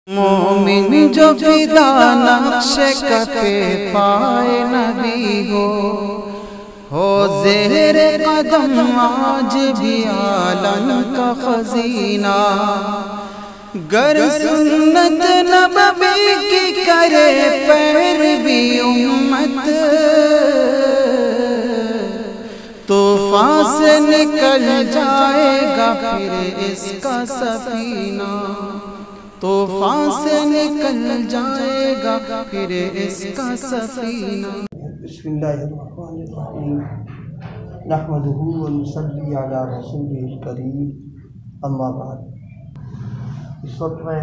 مومن جو فدا نقش کفے پائے نبی ہو زہر قدم آج بھی عالم کا خزینہ، گر سنت نبوی کی کرے پیروی امت، طوفان سے نکل جائے گا پھر اس کا سفینہ، طوفان سے نکل جائے گا پھر اس کا سفینہ۔ بسم اللہ الرحمن الرحیم، نحمدہ ونصلی علی رسولہ الکریم، اما بعد۔ اس وقت میں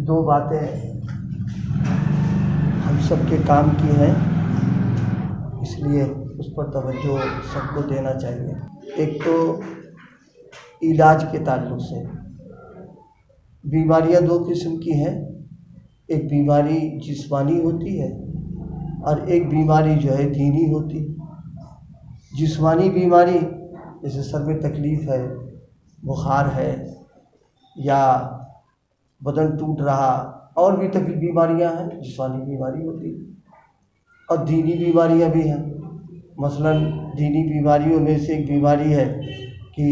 دو باتیں ہم سب کے کام کی ہیں، اس لیے اس پر توجہ سب کو دینا چاہیے۔ ایک تو علاج کے تعلق سے، بیماریاں دو قسم کی ہیں، ایک بیماری جسمانی ہوتی ہے اور ایک بیماری جو ہے دینی ہوتی ہے۔ جسمانی بیماری جیسے سر میں تکلیف ہے، بخار ہے یا بدن ٹوٹ رہا، اور بھی بیماریاں ہیں، جسمانی بیماری ہوتی ہے۔ اور دینی بیماریاں بھی ہیں، مثلا دینی بیماریوں میں سے ایک بیماری ہے کہ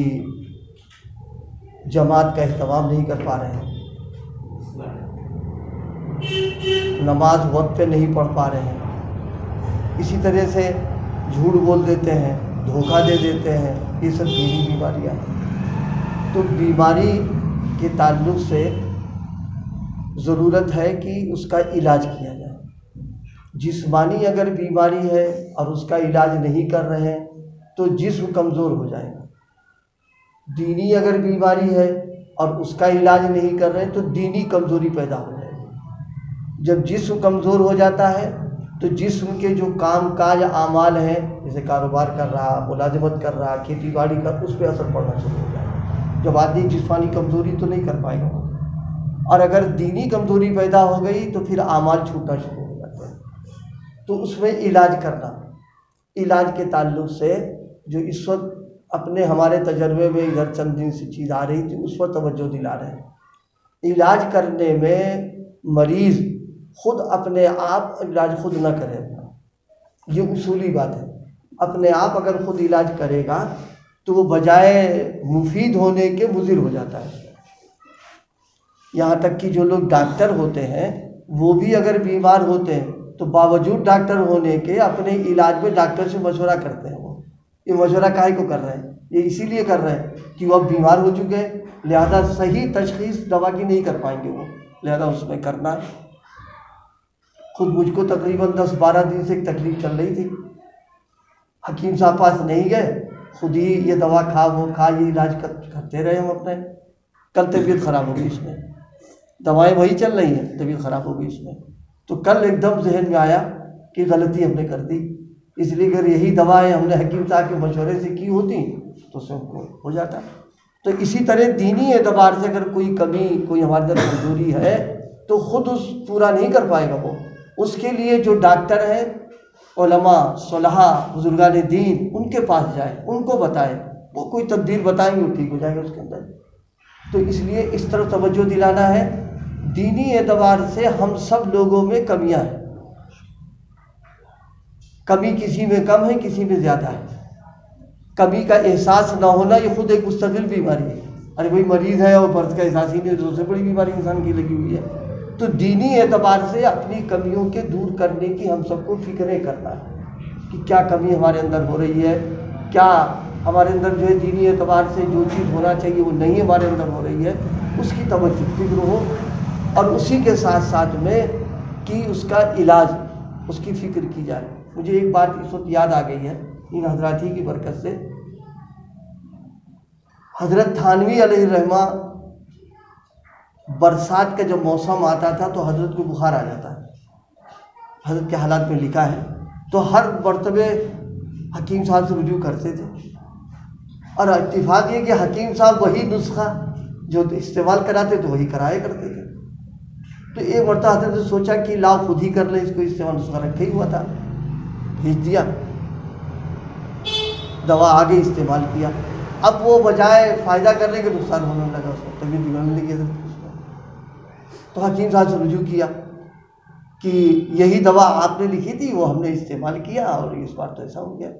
جماعت کا اہتمام نہیں کر پا رہے ہیں، نماز وقت پہ نہیں پڑھ پا رہے ہیں، اسی طرح سے جھوٹ بول دیتے ہیں، دھوکہ دے دیتے ہیں، یہ سب دینی بیماریاں ہیں۔ تو بیماری کے تعلق سے ضرورت ہے کہ اس کا علاج کیا جائے۔ جسمانی اگر بیماری ہے اور اس کا علاج نہیں کر رہے ہیں تو جسم کمزور ہو جائے گا۔ دینی اگر بیماری ہے اور اس کا علاج نہیں کر رہے تو دینی کمزوری پیدا ہو جائے گی۔ جب جسم کمزور ہو جاتا ہے تو جسم کے جو کام کاج اعمال ہیں، جیسے کاروبار کر رہا، ملازمت کر رہا، کھیتی باڑی کر، اس پہ اثر پڑنا شروع ہو جائے گا۔ جب آدمی جسمانی کمزوری تو نہیں کر پائے گا، اور اگر دینی کمزوری پیدا ہو گئی تو پھر اعمال چھوٹنا شروع ہو جاتے ہیں۔ تو اس میں علاج کرنا، علاج کے تعلق سے جو اس وقت اپنے ہمارے تجربے میں ادھر چند دن سے چیز آ رہی تھی، اس پر توجہ دلا رہے ہیں۔ علاج کرنے میں مریض خود اپنے آپ علاج خود نہ کرے، یہ اصولی بات ہے۔ اپنے آپ اگر خود علاج کرے گا تو وہ بجائے مفید ہونے کے مضر ہو جاتا ہے۔ یہاں تک کہ جو لوگ ڈاکٹر ہوتے ہیں وہ بھی اگر بیمار ہوتے ہیں تو باوجود ڈاکٹر ہونے کے اپنے علاج میں ڈاکٹر سے مشورہ کرتے ہیں۔ وہ یہ مشورہ کاہے کو کر رہے ہیں؟ یہ اسی لیے کر رہے ہیں کہ وہ اب بیمار ہو چکے ہیں، لہذا صحیح تشخیص دوا کی نہیں کر پائیں گے وہ، لہذا اس میں کرنا ہے۔ خود مجھ کو تقریباً 10-12 دن سے ایک تکلیف چل رہی تھی، حکیم صاحب پاس نہیں گئے، خود ہی یہ دوا کھا وہ کھا، یہ علاج کرتے رہے ہم اپنے۔ کل طبیعت خراب ہو گئی، اس میں دوائیں وہی چل رہی ہیں، طبیعت خراب ہو گئی اس میں۔ تو کل ایک دم ذہن میں آیا کہ غلطی ہم نے کر دی، اس لیے اگر یہی دوائیں ہم نے حکیم صاحب کے مشورے سے کی ہوتی تو سب کو ہو جاتا۔ تو اسی طرح دینی اعتبار سے اگر کوئی کمی، کوئی ہمارے اندر کمزوری ہے تو خود اس پورا نہیں کر پائے گا وہ، اس کے لیے جو ڈاکٹر ہیں، علماء، صلحاء، بزرگان دین، ان کے پاس جائے، ان کو بتائے، وہ کوئی تبدیل بتائیں گے، وہ ٹھیک ہو جائے گا اس کے اندر۔ تو اس لیے اس طرف توجہ دلانا ہے۔ دینی اعتبار سے ہم سب لوگوں میں کمیاں ہیں، کمی کسی میں کم ہے، کسی میں زیادہ ہے۔ کمی کا احساس نہ ہونا یہ خود ایک مستقل بیماری ہے۔ ارے بھائی مریض ہے اور فرض کا احساس ہی نہیں، تو سب سے بڑی بیماری انسان کی لگی ہوئی ہے۔ تو دینی اعتبار سے اپنی کمیوں کے دور کرنے کی ہم سب کو فکریں کرنا ہے کہ کیا کمی ہمارے اندر ہو رہی ہے، کیا ہمارے اندر جو ہے دینی اعتبار سے جو چیز ہونا چاہیے وہ نہیں ہمارے اندر ہو رہی ہے، اس کی توجہ فکر ہو، اور اسی کے ساتھ ساتھ میں کہ اس کا علاج، اس کی فکر کی جائے۔ مجھے ایک بات اس وقت یاد آ گئی ہے ان حضرات ہی کی برکت سے۔ حضرت تھانوی علیہ الرحمہ، برسات کا جب موسم آتا تھا تو حضرت کو بخار آ جاتا ہے، حضرت کے حالات میں لکھا ہے۔ تو ہر مرتبہ حکیم صاحب سے رجوع کرتے تھے، اور اتفاق یہ کہ حکیم صاحب وہی نسخہ جو استعمال کراتے تو وہی کرایا کرتے تھے۔ تو ایک مرتبہ حضرت نے سوچا کہ لاؤ خود ہی کر لیں، اس کو استعمال نسخہ رکھا ہی ہوا تھا، بھیج دیا، دوا آگے استعمال کیا۔ اب وہ بجائے فائدہ کرنے کے نقصان ہونے لگا، اس کو طبیعت بگڑنے لگی حضرت۔ تو حکیم صاحب سے رجوع کیا کہ یہی دوا آپ نے لکھی تھی وہ ہم نے استعمال کیا اور اس بار تو ایسا ہو گیا.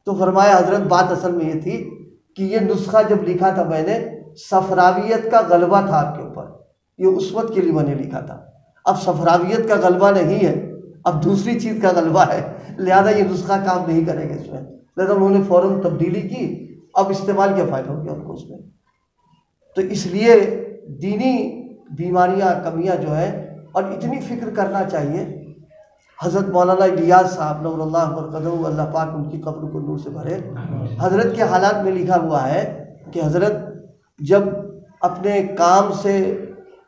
تو فرمایا حضرت بات اصل میں یہ تھی کہ یہ نسخہ جب لکھا تھا میں نے صفراویت کا غلبہ تھا آپ کے اوپر، یہ اس وقت کے لیے میں نے لکھا تھا. اب صفراویت کا غلبہ نہیں ہے، اب دوسری چیز کا غلبہ ہے، لہذا یہ نسخہ کام نہیں کرے گا اس میں. لہذا انہوں نے فوراً تبدیلی کی. اب استعمال کیا فائدہ ہو گیا ان کو اس میں. تو اس لیے دینی بیماریاں کمیاں جو ہیں اور اتنی فکر کرنا چاہیے. حضرت مولانا الیاس صاحب نور اللہ برکتہ، اللہ پاک ان کی قبر کو نور سے بھرے، حضرت کے حالات میں لکھا ہوا ہے کہ حضرت جب اپنے کام سے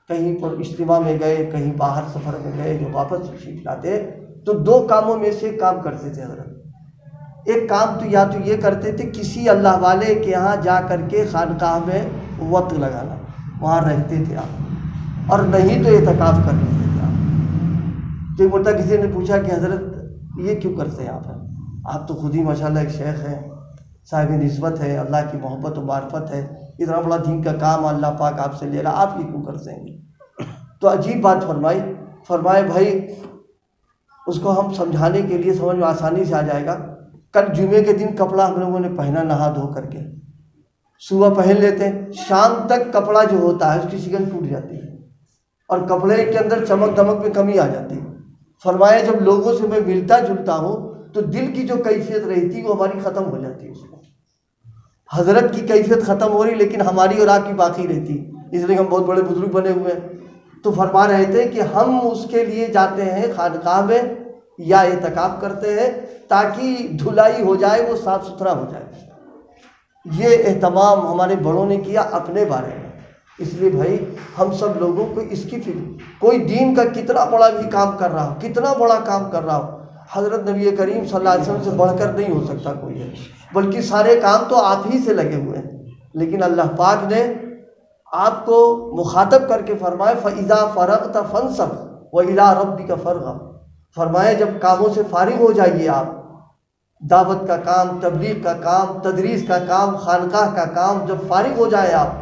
کہیں پر اجتماع میں گئے، کہیں باہر سفر میں گئے، جو واپس تشریف لاتے تو دو کاموں میں سے کام کرتے تھے حضرت. ایک کام تو یا تو یہ کرتے تھے کسی اللہ والے کے یہاں جا کر کے خانقاہ میں وقت لگانا، وہاں رہتے تھے آپ، اور نہیں تو اعتکاف کر لیتے تھے آپ. تو ایک مرتبہ کسی نے پوچھا کہ حضرت یہ کیوں کرتے ہیں آپ تو خود ہی ماشاءاللہ ایک شیخ ہیں، صاحب نسبت ہے، اللہ کی محبت و معرفت ہے، اتنا بڑا دین کا کام اللہ پاک آپ سے لے رہا، آپ یہ کیوں کرتے ہیں؟ تو عجیب بات فرمائے بھائی اس کو ہم سمجھانے کے لیے سمجھ میں آسانی سے آ جائے گا. کل جمعے کے دن کپڑا ہم لوگوں نے پہنا نہا دھو کر کے، صبح پہن لیتے ہیں، شام تک کپڑا جو ہوتا ہے اس کی شکن ٹوٹ جاتی ہے اور کپڑے کے اندر چمک دمک میں کمی آ جاتی ہے. فرمایا جب لوگوں سے میں ملتا جلتا ہوں تو دل کی جو کیفیت رہتی وہ ہماری ختم ہو جاتی ہے. اس میں حضرت کی کیفیت ختم ہو رہی لیکن ہماری اور آپ کی باقی رہتی، اس لیے ہم بہت بڑے بزرگ بنے ہوئے ہیں. تو فرما رہے تھے کہ ہم اس کے لیے جاتے ہیں خانقاہ میں یا اعتکاف کرتے ہیں تاکہ دھلائی ہو جائے، وہ صاف ستھرا ہو جائے. یہ اہتمام ہمارے بڑوں نے کیا اپنے بارے میں. اس لیے بھائی ہم سب لوگوں کو اس کی فکر، کوئی دین کا کتنا بڑا بھی کام کر رہا ہو، کتنا بڑا کام کر رہا ہو، حضرت نبی کریم صلی اللہ علیہ وسلم سے بڑھ کر نہیں ہو سکتا کوئی ہے، بلکہ سارے کام تو آپ ہی سے لگے ہوئے ہیں. لیکن اللہ پاک نے آپ کو مخاطب کر کے فرمایا فَإِذَا فَرَغْتَ فَانْصَبْ وَإِلَىٰ رَبِّكَ فَارْغَب. فرمایا جب کاموں سے فارغ ہو جائیے آپ، دعوت کا کام، تبلیغ کا کام، تدریس کا کام، خانقاہ کا کام جب فارغ ہو جائے آپ،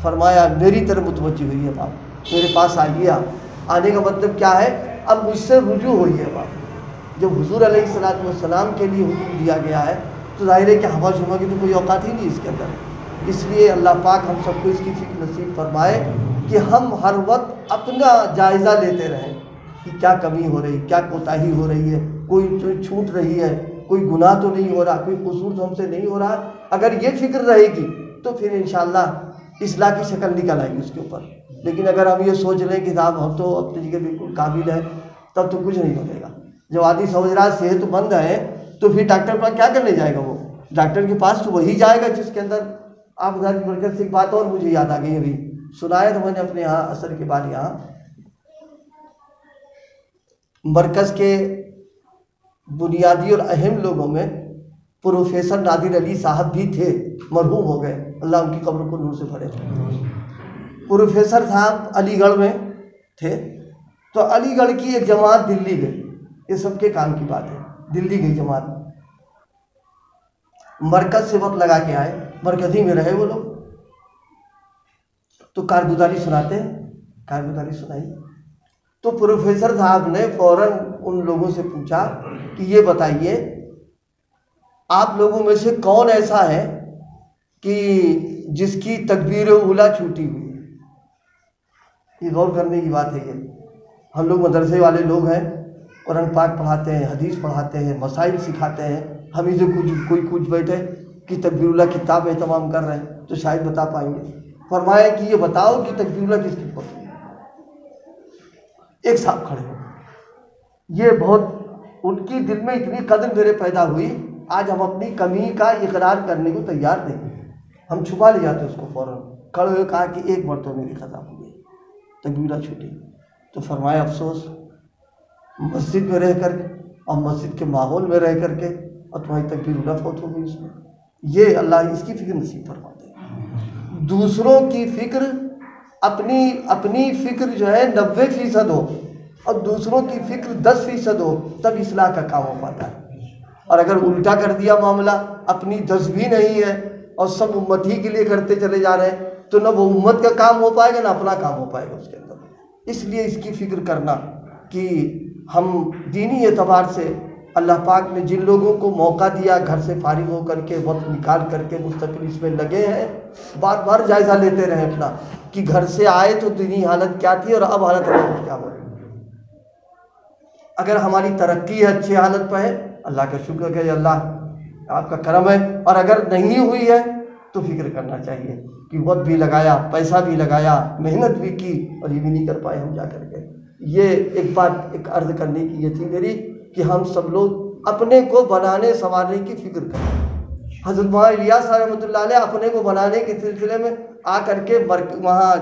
فرمایا میری طرف متوجہ ہوئیے آپ، میرے پاس آئیے. آپ آنے کا مطلب کیا ہے؟ اب مجھ سے رجوع ہوئیے. آپ جب حضور علیہ السلام کے لیے حکم دیا گیا ہے تو ظاہر ہے کہ ہوا شما کی تو کوئی اوقات ہی نہیں اس کے اندر. اس لیے اللہ پاک ہم سب کو اس کی فکر نصیب فرمائے کہ ہم ہر وقت اپنا جائزہ لیتے رہیں کہ کیا کمی ہو رہی، کیا کوتاہی ہو رہی ہے، کوئی چھوٹ رہی ہے، کوئی گناہ تو نہیں ہو رہا، کوئی قصور تو ہم سے نہیں ہو رہا. اگر یہ فکر رہے گی تو پھر انشاءاللہ اصلاح کی شکل نکل آئے گی اس کے اوپر. لیکن اگر ہم یہ سوچ رہے ہیں کہ صاحب ہم تو اپنی جگہ بالکل قابل ہیں، تب تو کچھ نہیں بنے گا. جب آدمی سمجھ رہا ہے صحت مند ہے تو پھر ڈاکٹر پر کیا کرنے جائے گا؟ وہ ڈاکٹر کے پاس تو وہی جائے گا جس کے اندر آپ ذات کی برکت سے. ایک بات اور مجھے یاد آ گئی، ابھی سنایا تو میں نے اپنے یہاں اثر کے بعد یہاں مرکز کے بنیادی اور اہم لوگوں میں پروفیسر نادر علی صاحب بھی تھے، مرحوم ہو گئے، اللہ ان کی قبر کو نور سے بھرے. پروفیسر صاحب علی گڑھ میں تھے تو علی گڑھ کی ایک جماعت دلی گئی. یہ سب کے کام کی بات ہے، دلی گئی جماعت، مرکز سے وقت لگا کے آئے، مرکزی میں رہے وہ لوگ. تو کارگزاری سناتے ہیں، کارگزاری سنائی تو پروفیسر صاحب نے فوراً ان لوگوں سے پوچھا کہ یہ بتائیے آپ لوگوں میں سے کون ایسا ہے کہ جس کی تکبیر اولیٰ چھوٹی ہوئی ہے؟ یہ غور کرنے کی بات ہے. یہ ہم لوگ مدرسے والے لوگ ہیں، قرآن پاک پڑھاتے ہیں، حدیث پڑھاتے ہیں، مسائل سکھاتے ہیں، ہم ہی سے کوئی کچھ بیٹھے کہ تکبیر اولیٰ کتاب اہتمام کر رہے ہیں تو شاید بتا پائیں گے. فرمایا کہ یہ بتاؤ کہ تکبیر اولیٰ کس کی پڑھتے ہیں؟ ایک صاحب کھڑے ہو، یہ بہت ان کی دل میں اتنی قدر میرے پیدا ہوئی، آج ہم اپنی کمی کا اقرار کرنے کو تیار نہیں، ہم چھپا لے جاتے اس کو. فوراً کھڑے ہوئے کہا کہ ایک مرتبہ میری خطا ہو گئی، تکبیرہ چھوٹی. تو فرمایا افسوس، مسجد میں رہ کر اور مسجد کے ماحول میں رہ کر کے اور تمہاری تکبیر اولیٰ فوت ہو گئی اس میں. یہ اللہ اس کی فکر نصیب فرماتے ہیں. دوسروں کی فکر، اپنی فکر جو ہے 90% ہو اور دوسروں کی فکر 10% ہو، تب اصلاح کا کام ہو پاتا ہے. اور اگر الٹا کر دیا معاملہ، اپنی 10 بھی نہیں ہے اور سب امت ہی کے لیے کرتے چلے جا رہے ہیں، تو نہ وہ امت کا کام ہو پائے گا نہ اپنا کام ہو پائے گا اس کے اندر. اس لیے اس کی فکر کرنا کہ ہم دینی اعتبار سے اللہ پاک نے جن لوگوں کو موقع دیا گھر سے فارغ ہو کر کے وقت نکال کر کے مستقل اس میں لگے ہیں، بار بار جائزہ لیتے رہیں اپنا کہ گھر سے آئے تو دینی حالت کیا تھی اور اب حالت کیا ہو رہی ہے۔ اگر ہماری ترقی ہے، اچھی حالت پہ ہے، اللہ کا شکر ہے، اللہ آپ کا کرم ہے، اور اگر نہیں ہوئی ہے تو فکر کرنا چاہیے کہ وقت بھی لگایا، پیسہ بھی لگایا، محنت بھی کی اور یہ بھی نہیں کر پائے ہم جا کر کے۔ یہ ایک بات ایک عرض کرنے کی یہ تھی میری کہ ہم سب لوگ اپنے کو بنانے سنوارنے کی فکر کریں۔ حضرت مولانا الیاس رحمۃ اللہ علیہ اپنے کو بنانے کے سلسلے میں آ کر کے وہاں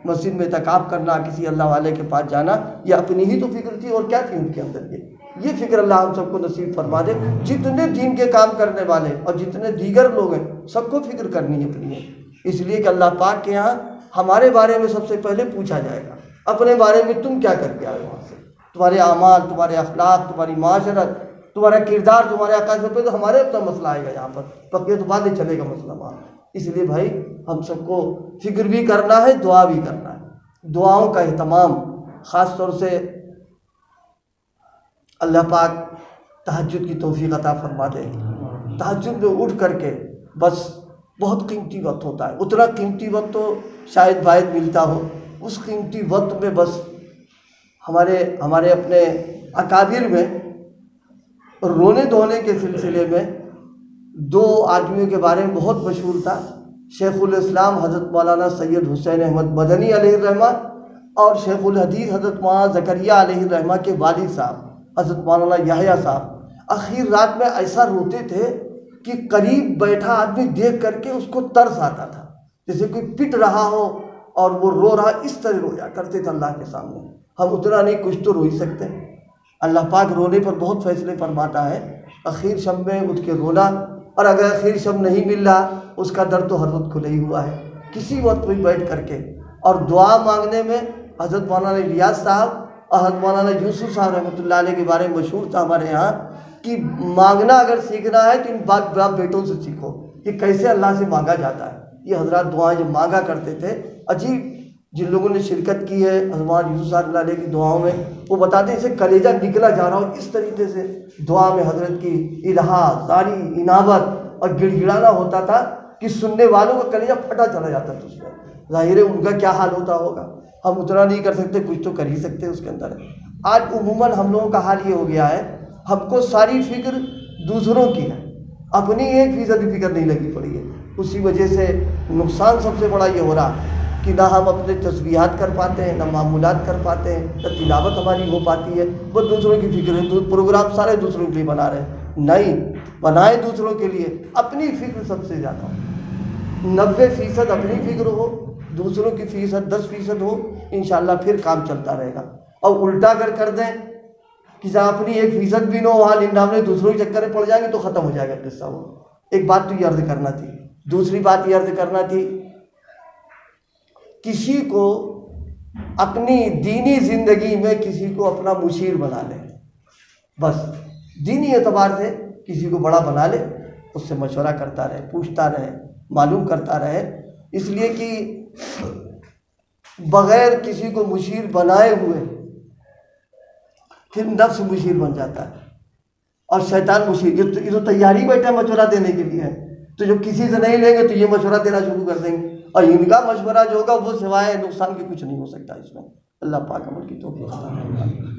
مسجد میں اعتکاف کرنا، کسی اللہ والے کے پاس جانا، یہ اپنی ہی تو فکر تھی، اور کیا تھی ان کے اندر یہ فکر اللہ ہم سب کو نصیب فرما دے۔ جتنے دین کے کام کرنے والے اور جتنے دیگر لوگ ہیں سب کو فکر کرنی ہے اپنی ہے، اس لیے کہ اللہ پاک کے یہاں ہمارے بارے میں سب سے پہلے پوچھا جائے گا، اپنے بارے میں تم کیا کر کے آئے وہاں سے، تمہارے اعمال، تمہارے اخلاق، تمہاری معاشرت، تمہارا کردار، تمہارے عقائد سے پہلے ہمارے اپنا مسئلہ آئے گا یہاں پر، بقیہ تو بعد میں چلے گا مسئلہ وہاں۔ اس لیے بھائی ہم سب کو فکر بھی کرنا ہے، دعا بھی کرنا ہے، دعاؤں کا اہتمام خاص طور سے اللہ پاک تہجد کی توفیق عطا فرما دے۔ تہجد میں اٹھ کر کے بس بہت قیمتی وقت ہوتا ہے، اتنا قیمتی وقت تو شاید واحد ملتا ہو، اس قیمتی وقت میں بس ہمارے اپنے اکابر میں رونے دھونے کے سلسلے میں دو آدمیوں کے بارے میں بہت مشہور تھا، شیخ الاسلام حضرت مولانا سید حسین احمد مدنی علیہ الرحمہ اور شیخ الحدیث حضرت مولانا زکریہ علیہ الرحمہ کے والد صاحب حضرت مولانا یحییٰ صاحب آخر رات میں ایسا روتے تھے کہ قریب بیٹھا آدمی دیکھ کر کے اس کو ترس آتا تھا، جیسے کوئی پٹ رہا ہو اور وہ رو رہا، اس طرح رویا کرتے تھے اللہ کے سامنے۔ ہم اتنا نہیں، کچھ تو رو ہی سکتے ہیں۔ اللہ پاک رونے پر بہت فیصلے فرماتا ہے، اخیر شب میں اٹھ کے رونا، اور اگر اخیر شب نہیں مل رہا اس کا در تو ہر وقت کھلا ہی ہوا ہے، کسی وقت بھی بیٹھ کر کے اور دعا مانگنے میں حضرت مولانا الیاس صاحب اور حضرت مولانا یوسف صاحب رحمۃ اللہ علیہ کے بارے میں مشہور تھا ہمارے یہاں کہ مانگنا اگر سیکھنا ہے تو ان باپ بیٹوں سے سیکھو کہ کیسے اللہ سے مانگا جاتا ہے۔ یہ حضرات دعائیں جب مانگا کرتے تھے، عجیب جن لوگوں نے شرکت کی ہے حضرت مولانا یوسف صاحب علیہ کی دعاؤں میں، وہ بتاتے ہیں اسے کلیجہ نکلا جا رہا ہو، اس طریقے سے دعا میں حضرت کی الہا، زاری، انابت اور گڑ گڑانا ہوتا تھا کہ سننے والوں کا کلیجہ پھٹا چلا جاتا تھا اس میں۔ ظاہر ہے ان کا کیا حال ہوتا ہوگا، ہم اتنا نہیں کر سکتے، کچھ تو کر ہی سکتے اس کے اندر۔ آج عموماً ہم لوگوں کا حال یہ ہو گیا ہے، ہم کو ساری فکر دوسروں کی ہے، اپنی 1% بھی فکر نہیں لگی پڑی ہے۔ اسی وجہ سے نقصان سب سے بڑا یہ ہو رہا کہ نہ ہم اپنے تسبیحات کر پاتے ہیں، نہ معمولات کر پاتے ہیں، نہ تلاوت ہماری ہو پاتی ہے، وہ دوسروں کی فکر ہے، پروگرام سارے دوسروں کے لیے بنا رہے ہیں۔ نہیں، بنائے دوسروں کے لیے، اپنی فکر سب سے زیادہ ہو، 90% اپنی فکر ہو، دوسروں کی فیصد 10% ہو، انشاءاللہ پھر کام چلتا رہے گا۔ اور الٹا اگر کر دیں کہ جہاں اپنی 1% بھی نہ ہو، وہاں ننانوے دوسروں کے چکر میں پڑ جائیں گے تو ختم ہو جائے گا قصہ۔ وہ ایک بات تو یہ عرض کرنا تھی۔ دوسری بات یہ عرض کرنا تھی، کسی کو اپنی دینی زندگی میں کسی کو اپنا مشیر بنا لے، بس دینی اعتبار سے کسی کو بڑا بنا لے، اس سے مشورہ کرتا رہے، پوچھتا رہے، معلوم کرتا رہے، اس لیے کہ بغیر کسی کو مشیر بنائے ہوئے پھر نفس مشیر بن جاتا ہے اور شیطان مشیر۔ یہ تو تیاری بیٹھے مشورہ دینے کے لیے ہے، تو جو کسی سے نہیں لیں گے تو یہ مشورہ دینا شروع کر دیں گے، اور ان کا مشورہ جو ہوگا وہ سوائے نقصان کے کچھ نہیں ہو سکتا اس میں۔ اللہ پاک عمل کی توفیق عطا فرمائے۔